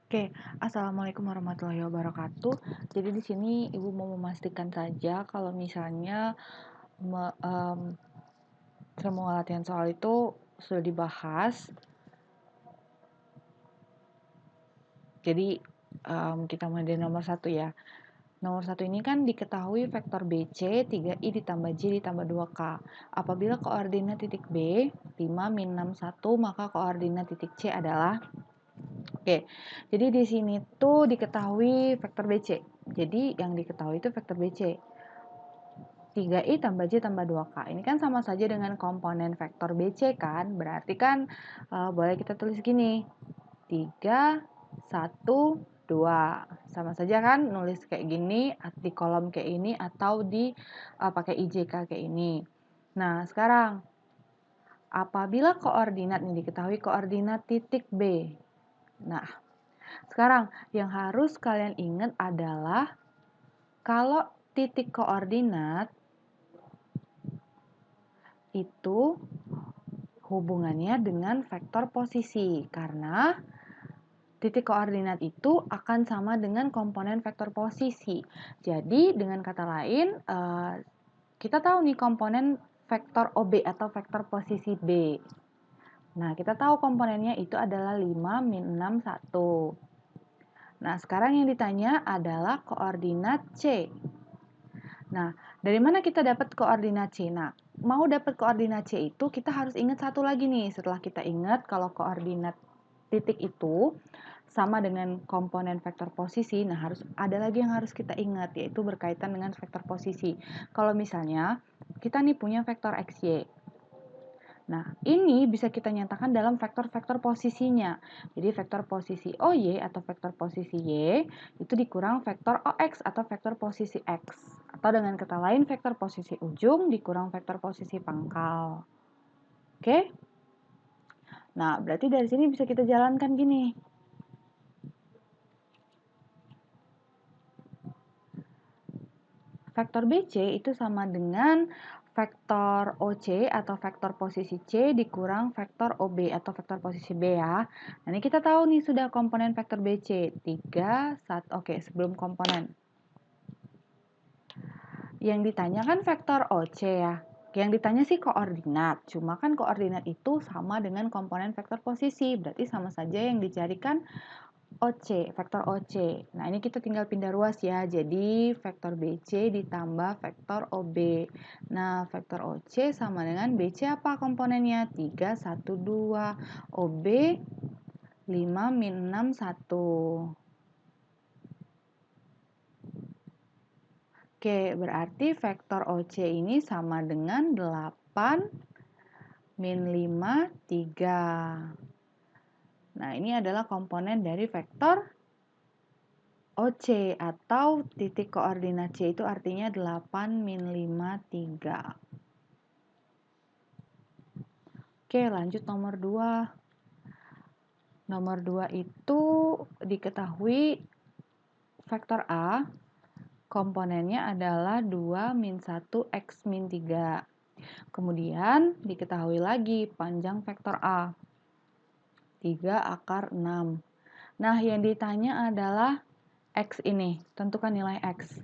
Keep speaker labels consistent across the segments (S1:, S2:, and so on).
S1: Oke, assalamualaikum warahmatullahi wabarakatuh. Jadi di sini ibu mau memastikan saja kalau misalnya semua latihan soal itu sudah dibahas. Jadi kita mulai dari nomor 1 ya. Nomor 1 ini kan diketahui vektor BC 3I ditambah J ditambah 2K. Apabila koordinat titik B 5 min 6 1, maka koordinat titik C adalah. Oke, jadi di sini tuh diketahui vektor BC. Jadi yang diketahui itu vektor BC. 3I tambah J tambah 2K. Ini kan sama saja dengan komponen vektor BC kan? Berarti kan boleh kita tulis gini. 3, 1, 2. Sama saja kan nulis kayak gini di kolom kayak ini atau di pakai IJK kayak ini. Nah, sekarang apabila koordinat ini diketahui koordinat titik B. Nah, sekarang yang harus kalian ingat adalah kalau titik koordinat itu hubungannya dengan vektor posisi karena titik koordinat itu akan sama dengan komponen vektor posisi. Jadi dengan kata lain kita tahu nih komponen vektor OB atau vektor posisi B. Nah, kita tahu komponennya itu adalah 5 min 6 1. Nah, sekarang yang ditanya adalah koordinat C. Nah, dari mana kita dapat koordinat C? Nah, mau dapat koordinat C itu kita harus ingat satu lagi nih. Setelah kita ingat kalau koordinat titik itu sama dengan komponen vektor posisi, nah harus ada lagi yang harus kita ingat yaitu berkaitan dengan vektor posisi. Kalau misalnya kita nih punya vektor XY. Nah, ini bisa kita nyatakan dalam vektor-vektor posisinya. Jadi vektor posisi OY atau vektor posisi Y itu dikurang vektor OX atau vektor posisi X. Atau dengan kata lain vektor posisi ujung dikurang vektor posisi pangkal. Oke? Nah, berarti dari sini bisa kita jalankan gini. Vektor BC itu sama dengan vektor OC atau vektor posisi C dikurang vektor OB atau vektor posisi B ya. Nah, ini kita tahu nih sudah komponen vektor BC. 3, 1, oke sebelum komponen. Yang ditanya kan vektor OC ya. Yang ditanya sih koordinat, cuma kan koordinat itu sama dengan komponen vektor posisi, berarti sama saja yang dicarikan OC, vektor OC. Nah, ini kita tinggal pindah ruas ya. Jadi, vektor BC ditambah vektor OB. Nah, vektor OC sama dengan BC apa komponennya? 3, 1, 2. OB 5 min 6, 1. Oke, berarti vektor OC ini sama dengan 8 min 5, 3. Nah, ini adalah komponen dari vektor OC atau titik koordinat C itu artinya 8 min 5, 3. Oke, lanjut nomor 2. Nomor 2 itu diketahui vektor A, komponennya adalah 2 min 1 X min 3. Kemudian diketahui lagi panjang vektor A, 3 akar 6. Nah, yang ditanya adalah X ini, tentukan nilai X.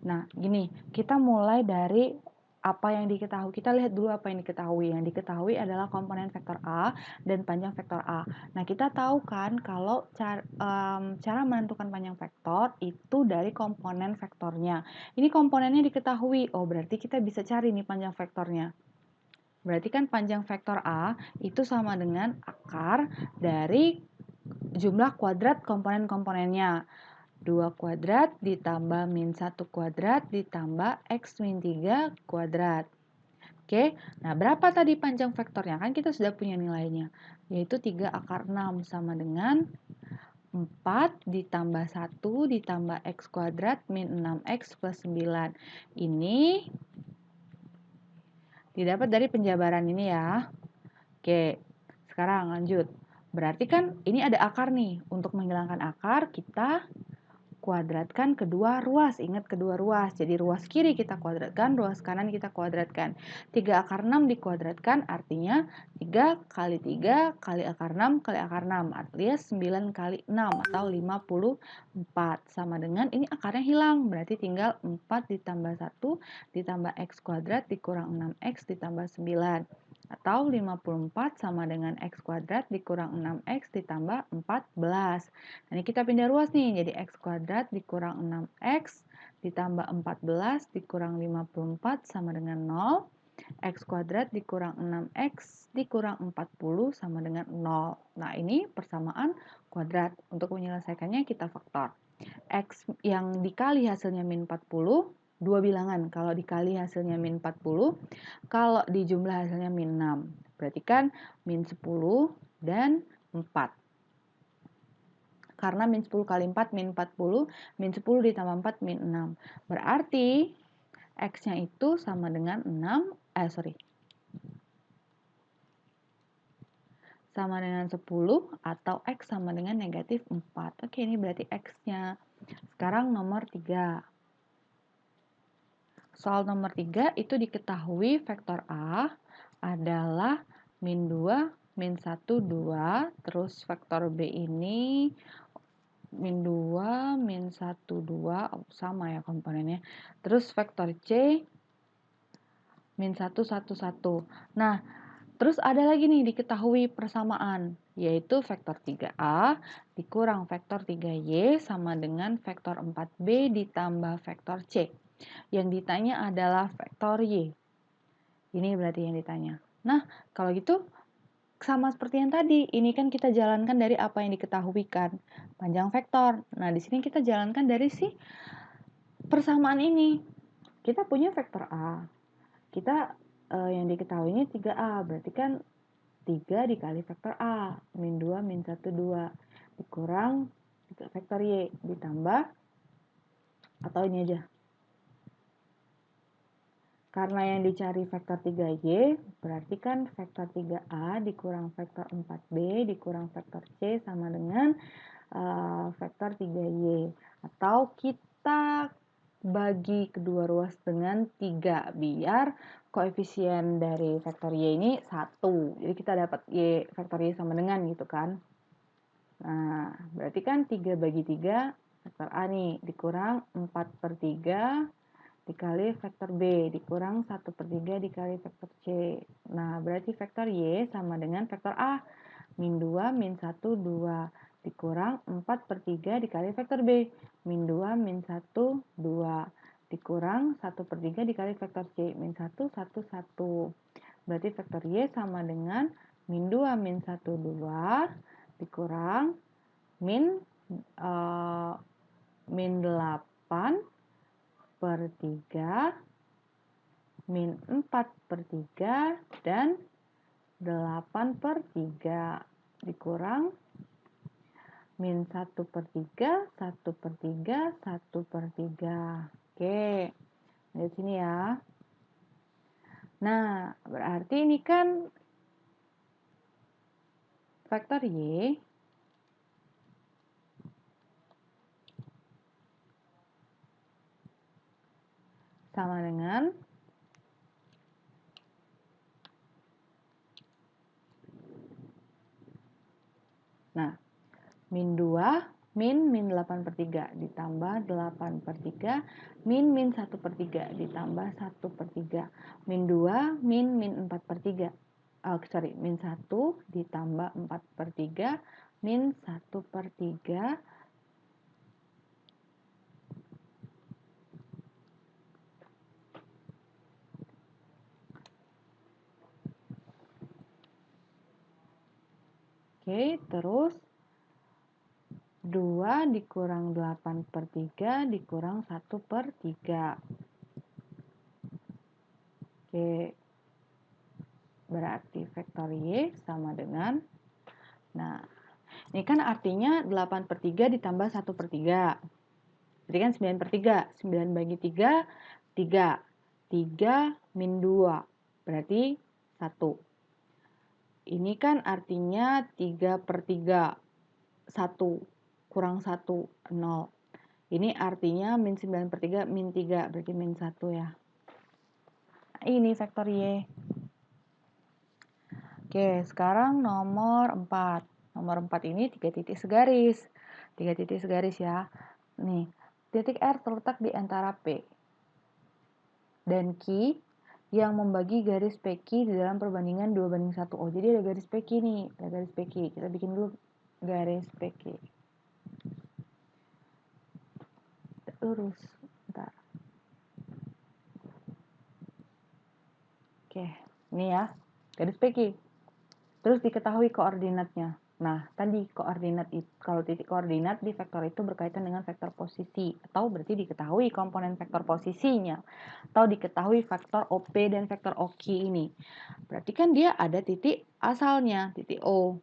S1: Nah, gini, kita mulai dari apa yang diketahui. Kita lihat dulu apa yang diketahui. Yang diketahui adalah komponen vektor A dan panjang vektor A. Nah, kita tahu kan kalau cara menentukan panjang vektor itu dari komponen vektornya. Ini komponennya diketahui. Oh, berarti kita bisa cari nih panjang vektornya. Berarti kan panjang vektor A itu sama dengan akar dari jumlah kuadrat komponen-komponennya. 2 kuadrat ditambah min 1 kuadrat ditambah X min 3 kuadrat. Oke, nah berapa tadi panjang vektornya? Kan kita sudah punya nilainya, yaitu 3 akar 6 sama dengan 4 ditambah 1 ditambah X kuadrat min 6X plus 9. Ini didapat dari penjabaran ini ya. Oke, sekarang lanjut. Berarti kan ini ada akar nih. Untuk menghilangkan akar, kita kuadratkan kedua ruas. Ingat kedua ruas. Jadi ruas kiri kita kuadratkan, ruas kanan kita kuadratkan. 3 akar 6 dikuadratkan artinya 3 kali 3 kali akar 6 kali akar 6. Artinya 9 kali 6 atau 54. Sama dengan ini akarnya hilang. Berarti tinggal 4 ditambah 1 ditambah x kuadrat dikurang 6x ditambah 9. Atau 54 sama dengan x kuadrat dikurang 6x ditambah 14. Nah, ini kita pindah ruas nih, jadi x kuadrat dikurang 6x ditambah 14 dikurang 54 sama dengan 0. X kuadrat dikurang 6x dikurang 40 sama dengan 0. Nah, ini persamaan kuadrat. Untuk menyelesaikannya kita faktor. X yang dikali hasilnya min 40, dua bilangan. Kalau dikali hasilnya min 40, kalau dijumlah hasilnya min 6. Berarti kan min 10 dan 4. Karena min 10 kali 4 min 40, min 10 ditambah 4 min 6. Berarti X-nya itu sama dengan 6, sama dengan 10 atau X sama dengan negatif 4. Oke, ini berarti X-nya. Sekarang nomor 3. Soal nomor 3 itu diketahui vektor A adalah min 2, min 1, 2. Terus vektor B ini min 2, min 1, 2. Oh, sama ya komponennya. Terus vektor C min 1, 1, 1. Nah, terus ada lagi nih diketahui persamaan, yaitu vektor 3A dikurang vektor 3Y sama dengan vektor 4B ditambah vektor C. Yang ditanya adalah vektor Y. Ini berarti yang ditanya. Nah, kalau gitu sama seperti yang tadi. Ini kan kita jalankan dari apa yang diketahui kan. Panjang vektor. Nah, di sini kita jalankan dari si persamaan ini. Kita punya vektor A. Kita yang diketahuinya 3A. Berarti kan 3 dikali vektor A. Min 2, min 1, 2. Dikurang vektor Y. Ditambah. Atau ini aja. Karena yang dicari vektor 3Y, berarti kan vektor 3A dikurang vektor 4B dikurang vektor C sama dengan vektor 3Y. Atau kita bagi kedua ruas dengan 3, biar koefisien dari vektor Y ini 1. Jadi kita dapat Y, vektor Y sama dengan gitu kan. Nah, berarti kan 3 bagi 3, vektor A nih, dikurang 4/3 dikali vektor B dikurang 1/3 dikali vektor C. Nah, berarti vektor Y sama dengan vektor A. Min 2, min 1, 2. Dikurang 4/3 dikali vektor B. Min 2, min 1, 2. Dikurang 1/3 dikali vektor C. Min 1, 1, 1. Berarti vektor Y sama dengan min 2, min 1, 2. Dikurang min 8/3 min 4/3 dan 8/3 dikurang min 1/3, 1/3, 1/3. Oke, di sini ya. Nah, berarti ini kan vektor Y sama dengan min 2 min 8/3 ditambah 8/3 min 1/3 ditambah 1/3 min 2 min 4/3 min 1 ditambah 4/3 min 1/3 oke, terus 2 dikurang 8/3 dikurang 1/3. Oke. Berarti vektor Y sama dengan, nah, ini kan artinya 8/3 ditambah 1/3. Berarti kan 9/3. 9 bagi 3, 3. 3 min 2. Berarti 1. Ini kan artinya 3/3. 1. Kurang 1, 0. Ini artinya min 9/3 min 3, berarti min 1 ya. Nah, ini vektor Y. Oke, sekarang nomor 4. Nomor 4 ini 3 titik segaris. 3 titik segaris ya. Nih, titik R terletak di antara P dan Q yang membagi garis PQ di dalam perbandingan 2:1. Oh, jadi ada garis PQ nih, ada garis PQ. Kita bikin dulu garis PQ. Lurus, bentar. Oke, ini ya, garis PQ. Terus diketahui koordinatnya. Nah, tadi koordinat itu, kalau titik koordinat di vektor itu berkaitan dengan vektor posisi, atau berarti diketahui komponen vektor posisinya, atau diketahui vektor OP dan vektor OQ ini. Berarti kan dia ada titik asalnya, titik O.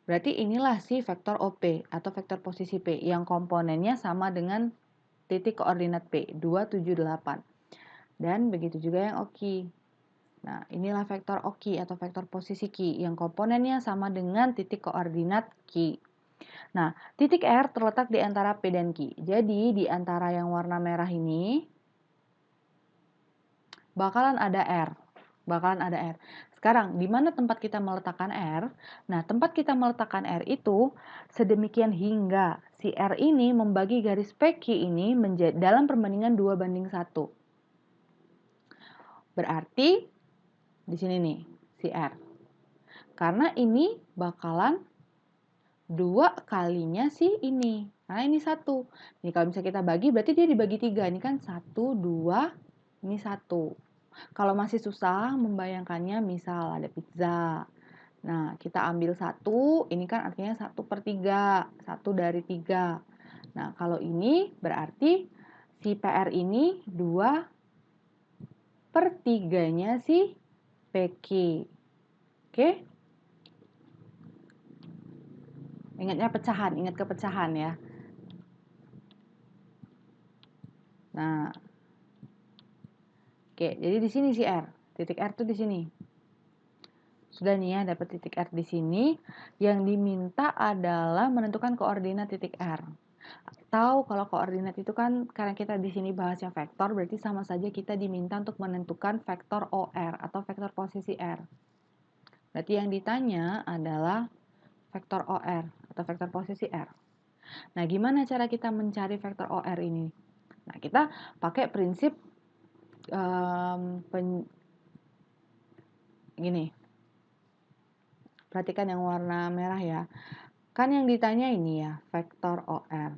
S1: Berarti inilah si vektor OP atau vektor posisi P yang komponennya sama dengan titik koordinat P, 2, 7, 8. Dan begitu juga yang OQ. Nah, inilah vektor OQ atau vektor posisi Q yang komponennya sama dengan titik koordinat Q. Nah, titik R terletak di antara P dan Q. Jadi, di antara yang warna merah ini bakalan ada R. Sekarang, di mana tempat kita meletakkan R? Nah, tempat kita meletakkan R itu sedemikian hingga si R ini membagi garis PQ ini dalam perbandingan 2:1. Berarti di sini nih, si R. Karena ini bakalan 2 kalinya si ini. Karena ini 1. Ini kalau misalnya kita bagi, berarti dia dibagi 3. Ini kan 1, 2, ini 1. Kalau masih susah membayangkannya, misal ada pizza. Nah, kita ambil 1, ini kan artinya 1/3. 1 dari 3. Nah, kalau ini berarti si PR ini 2/3-nya si PQ. Oke? Ingat kepecahan ya. Nah, oke, jadi di sini si R. Titik R tuh di sini. Sudah nih ya, dapat titik R di sini. Yang diminta adalah menentukan koordinat titik R. Atau kalau koordinat itu kan karena kita di sini bahasnya vektor, berarti sama saja kita diminta untuk menentukan vektor OR atau vektor posisi R. Berarti yang ditanya adalah vektor OR atau vektor posisi R. Nah, gimana cara kita mencari vektor OR ini? Nah, kita pakai prinsip gini. Perhatikan yang warna merah ya. Kan yang ditanya ini ya, vektor OR.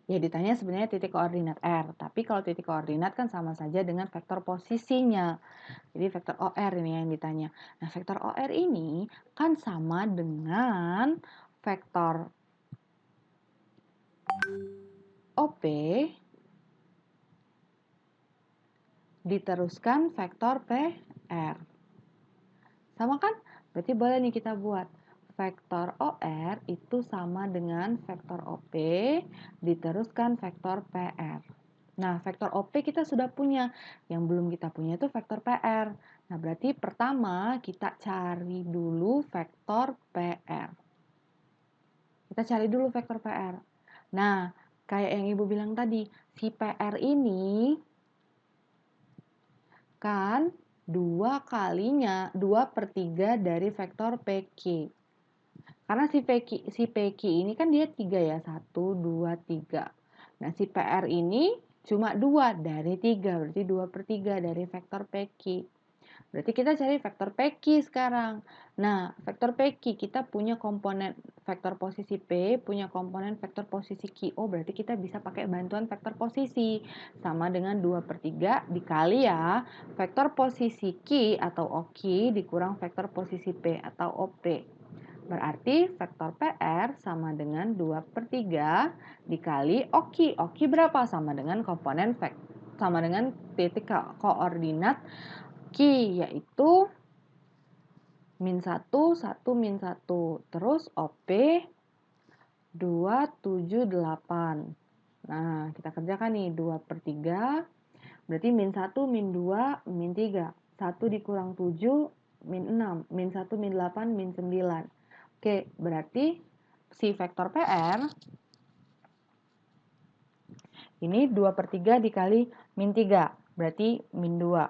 S1: Ya ditanya sebenarnya titik koordinat R, tapi kalau titik koordinat kan sama saja dengan vektor posisinya. Jadi vektor OR ini yang ditanya. Nah, vektor OR ini kan sama dengan vektor OP diteruskan vektor PR. Sama kan? Berarti boleh nih kita buat. Vektor OR itu sama dengan vektor OP diteruskan vektor PR. Nah, vektor OP kita sudah punya. Yang belum kita punya itu vektor PR. Nah, berarti pertama kita cari dulu vektor PR. Kita cari dulu vektor PR. Nah, kayak yang Ibu bilang tadi, si PR ini kan 2/3 dari vektor PQ. Karena si PQ ini kan dia 3 ya, 1, 2, 3. Nah, si PR ini cuma 2 dari 3, berarti 2/3 dari vektor PQ. Berarti kita cari vektor PQ sekarang. Nah, vektor PQ kita punya komponen vektor posisi P, punya komponen vektor posisi Q. Oh, berarti kita bisa pakai bantuan vektor posisi. Sama dengan 2/3 dikali ya, vektor posisi Q atau OQ dikurang vektor posisi P atau OP. Berarti vektor PR sama dengan 2/3 dikali OQ. OQ berapa? Sama dengan komponen sama dengan titik koordinat Q, yaitu min 1, 1, min 1. Terus OP 2, 7, 8. Nah, kita kerjakan nih 2/3. Berarti min 1, min 2, min 3. 1 dikurang 7, min 6. Min 1, min 8, min 9. Oke, berarti si vektor PR ini 2/3 dikali min 3, berarti min 2.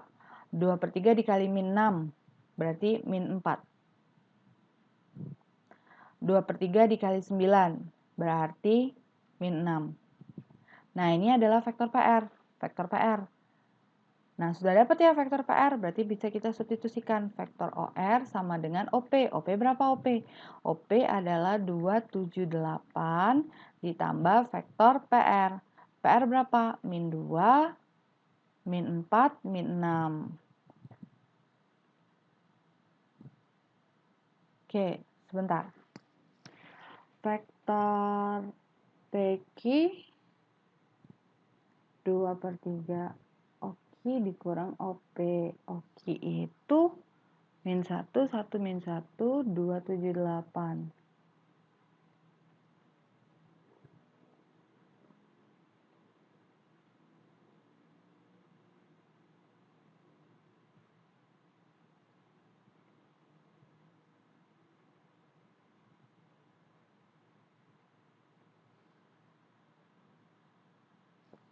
S1: 2/3 dikali min 6, berarti min 4. 2/3 dikali 9, berarti min 6. Nah, ini adalah vektor PR. Vektor PR. Nah, sudah dapat ya vektor PR, berarti bisa kita substitusikan. Vektor OR sama dengan OP. OP berapa OP? OP adalah 278 ditambah vektor PR. PR berapa? Min 2, min 4, min 6. Oke, sebentar. Vektor PQ 2/3 OQ dikurang OP. OQ itu min 1, 1 min 1, 278.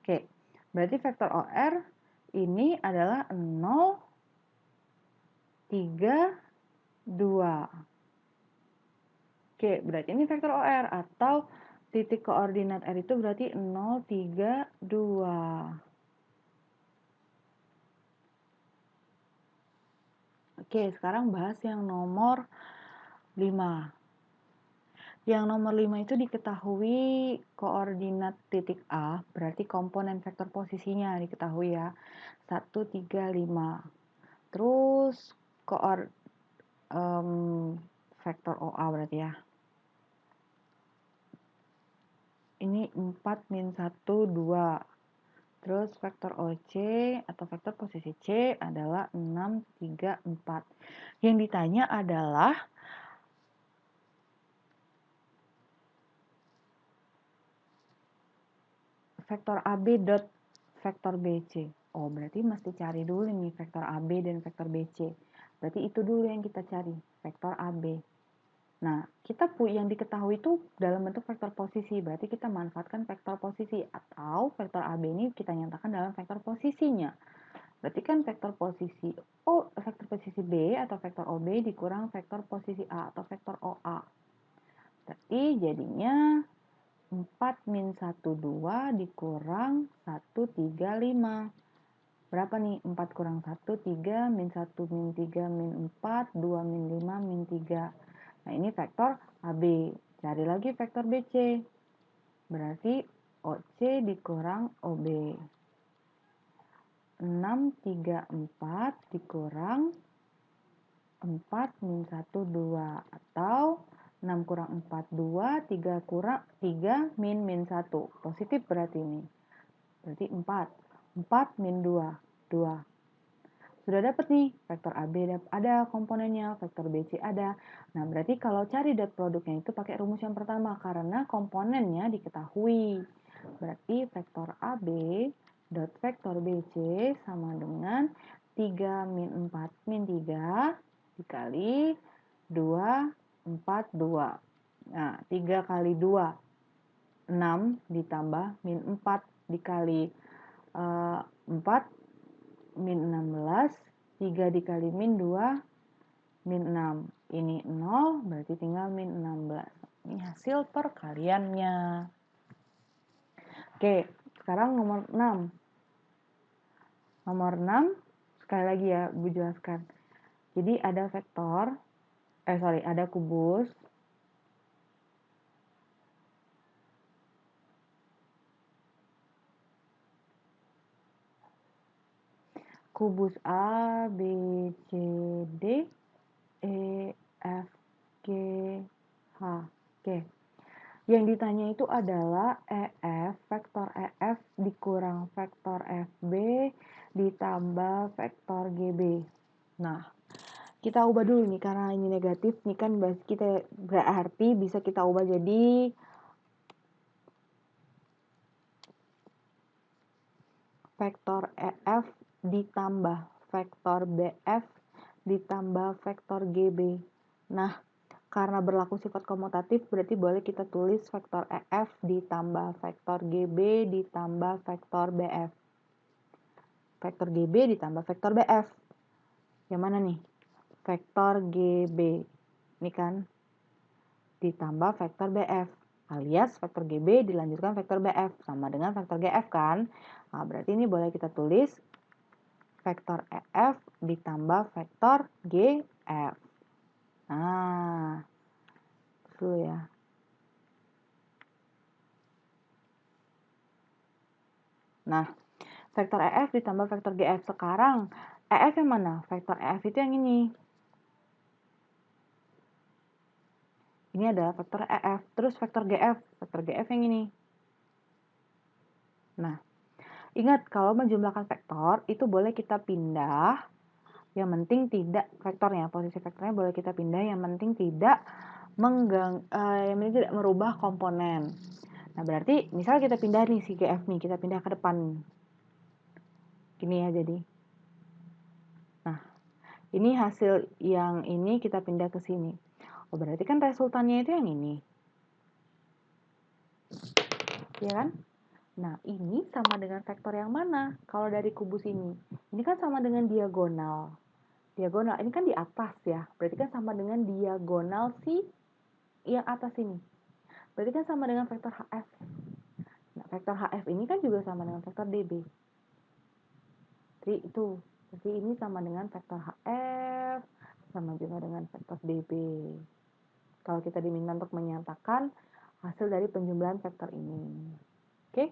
S1: Oke, berarti vektor OR ini adalah 0, 3, 2. Oke, berarti ini vektor OR atau titik koordinat R itu berarti 0, 3, 2. Oke, sekarang bahas yang nomor 5. Yang nomor 5 itu diketahui koordinat titik A, berarti komponen vektor posisinya diketahui ya. 1, 3, 5. Terus vektor OA berarti ya. Ini 4, min 1, 2. Terus vektor OC atau vektor posisi C adalah 6, 3, 4. Yang ditanya adalah vektor AB dot vektor BC. Oh, berarti mesti cari dulu nih vektor AB dan vektor BC. Berarti itu dulu yang kita cari, vektor AB. Nah, kita yang diketahui itu dalam bentuk vektor posisi. Berarti kita manfaatkan vektor posisi atau vektor AB ini kita nyatakan dalam vektor posisinya. Berarti kan vektor posisi vektor posisi B atau vektor OB dikurang vektor posisi A atau vektor OA. Berarti jadinya 4 min 1, 2 dikurang 1, 3, 5. Berapa nih? 4 kurang 1, 3, min 1, min 3, min 4, 2, min 5, min 3. Nah, ini vektor AB. Cari lagi vektor BC. Berarti OC dikurang OB. 6, 3, 4 dikurang 4, min 1, 2. Atau 6 kurang 4, 2. 3 kurang 3, min 1. Positif berarti ini. Berarti 4. 4 min 2. 2. Sudah dapat nih, vektor AB ada komponennya, vektor BC ada. Nah, berarti kalau cari dot produknya itu pakai rumus yang pertama, karena komponennya diketahui. Berarti vektor AB dot vektor BC sama dengan 3 min 4 min 3 dikali 2, 4, 2. Nah, 3 kali 2, 6 ditambah min 4 dikali 4, min 16, 3 dikali min 2, min 6. Ini 0, berarti tinggal min 16. Ini hasil perkaliannya. Oke, sekarang nomor 6. Nomor 6, sekali lagi ya, Bu jelaskan. Jadi ada vektor, ada kubus. Kubus A, B, C, D, E, F, G, H. Oke. Yang ditanya itu adalah EF, vektor EF dikurang vektor FB ditambah vektor GB. Nah, kita ubah dulu nih karena ini negatif, nih kan kita berarti bisa kita ubah jadi vektor EF ditambah vektor BF ditambah vektor GB. Nah, karena berlaku sifat komutatif, berarti boleh kita tulis vektor EF ditambah vektor GB ditambah vektor BF. Vektor GB ditambah vektor BF. Yang mana nih? Vektor GB. Ini kan ditambah vektor BF. Alias vektor GB dilanjutkan vektor BF. Sama dengan vektor GF kan? Nah, berarti ini boleh kita tulis vektor EF ditambah vektor GF. Nah, dulu ya. Nah, vektor EF ditambah vektor GF. Sekarang, EF yang mana? Vektor EF itu yang ini. Ini adalah vektor EF. Terus vektor GF. Vektor GF yang ini. Nah, ingat kalau menjumlahkan vektor, itu boleh kita pindah. Yang penting tidak vektornya, posisi vektornya boleh kita pindah. Yang penting tidak tidak merubah komponen. Nah, berarti misal kita pindah nih si GF nih, kita pindah ke depan. Gini ya jadi. Nah, ini hasil yang ini kita pindah ke sini. Oh, berarti kan resultannya itu yang ini. Ya kan? Nah, ini sama dengan vektor yang mana? Kalau dari kubus ini. Ini kan sama dengan diagonal. Diagonal, ini kan di atas ya. Berarti kan sama dengan diagonal si yang atas ini. Berarti kan sama dengan vektor HF. Nah, vektor HF ini kan juga sama dengan vektor DB. Jadi itu. Jadi ini sama dengan vektor HF, sama juga dengan vektor DB. Kalau kita diminta untuk menyatakan hasil dari penjumlahan vektor ini. Oke?